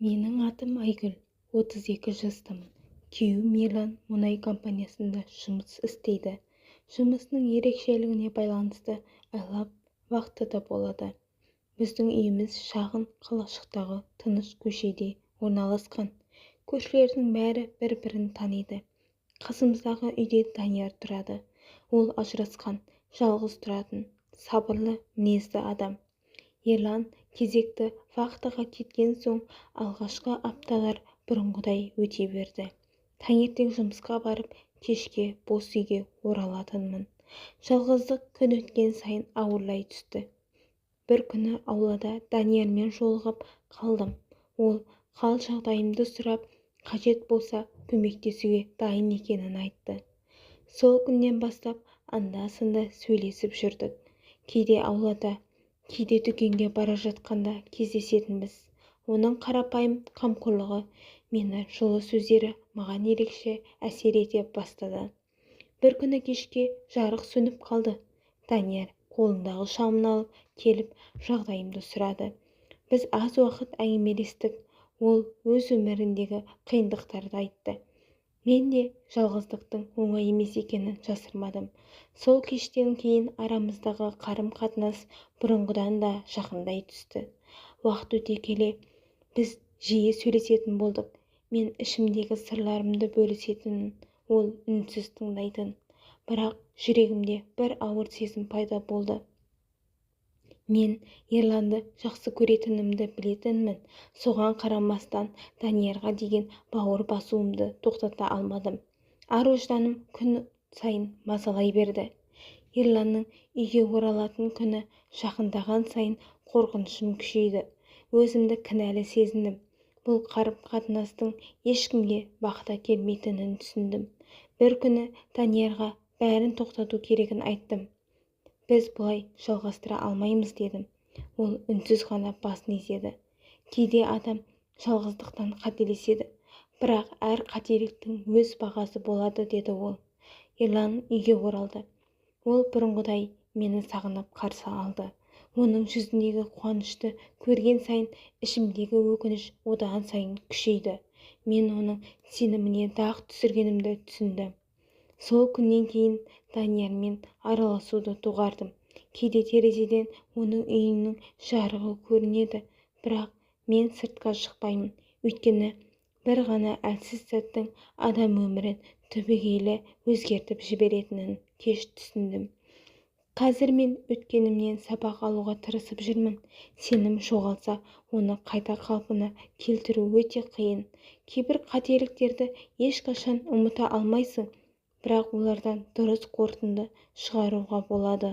Менің атым Айгүл, 32 жастамын. Күйеуім Ерлан мұнай компаниясында жұмыс істейді. Жұмысының ерекшелігіне байланысты айлап вахтада болады. Біздің үйіміз шағын қалашықтағы тыныш көшеде орналасқан. Көршілердің бәрі бір-бірін таниды. Қасымыздағы үйде Данияр тұрады. Ол ажырасқан, жалғыз тұратын, сабырлы мінезді адам. Ерлан кезекті вахтаға кеткен соң алғашқы апталар бұрынғыдай өте берді. Таңертең жұмысқа барып, кешке бос үйге оралатынмын. Жалғыздық күн өткен сайын ауырлай түсті. Бір күні аулада Даниярмен жолығып қалдым. Ол хал-жағдайымды сұрап, қажет болса көмектесуге дайын екенін айтты. Сол күннен бастап анда-санда сөйлесіп жүрдік. Кейде аулада, кейде дүкенге бара жатқанда кездесетінбіз. Оның қарапайым қамқорлығы, мені жылы сөздері маған ерекше әсер ете бастады. Бір күні кешке жарық сөніп қалды. Данияр қолындағы шамын алып келіп жағдайымды сұрады. Біз аз уақыт әңгімелестік. Ол өз өміріндегі қиындықтарды айтты. Мен де жалғыздықтың оңай емес екенін жасырмадым. Сол кештен кейін арамыздағы қарым-қатынас бұрынғыдан да жақындай түсті. Уақыт өте келе біз жиі сөйлесетін болдық. Мен ішімдегі сырларымды бөлісетінін, ол үнсіз тыңдайтын. Бірақ жүрегімде бір ауыр сезім пайда болды. Мен Ерланды жақсы көретінімді білетінмін. Соған қарамастан Даниярға деген бауыр басуымды тоқтата алмадым. Ар-ожданым күн сайын мазалай берді. Ерланның үйге оралатын күні жақындаған сайын қорқынышым күшейді. Өзімді кінәлі сезіндім. Бұл қарым-қатынастың ешкімге бақыт әкелмейтінін түсіндім. Бір күні Даниярға бәрін тоқтату керегін айттым. Біз бұлай жалғастыра алмаймыз дедім. Ол үнсіз ғана басын изеді. Кейде адам жалғыздықтан қателеседі, бірақ әр қателіктің өз бағасы болады, деді ол. Ерлан үйге оралды. Ол бұрынғыдай мені сағынып қарсы алды. Оның жүзіндегі қуанышты көрген сайын ішімдегі өкініш одан сайын күшейді. Мен оның сеніміне дақ түсіргенімді түсіндім. Сол күннен кейін Даниярмен араласуды доғардым. Кейде терезеден оның үйінің жарығы көрінеді, бірақ мен сыртқа шықпаймын. Өйткені бір ғана әлсіз сәттің адам өмірін түбегейлі өзгертіп жіберетінін кеш түсіндім. Қазір мен өткенімнен сабақ алуға тырысып жүрмін. Сенім жоғалса, оны қайта қалпына келтіру өте қиын. Кейбір қателіктерді ешқашан ұмыта алмайсың, бірақ олардан дұрыс қорытынды шығаруға болады.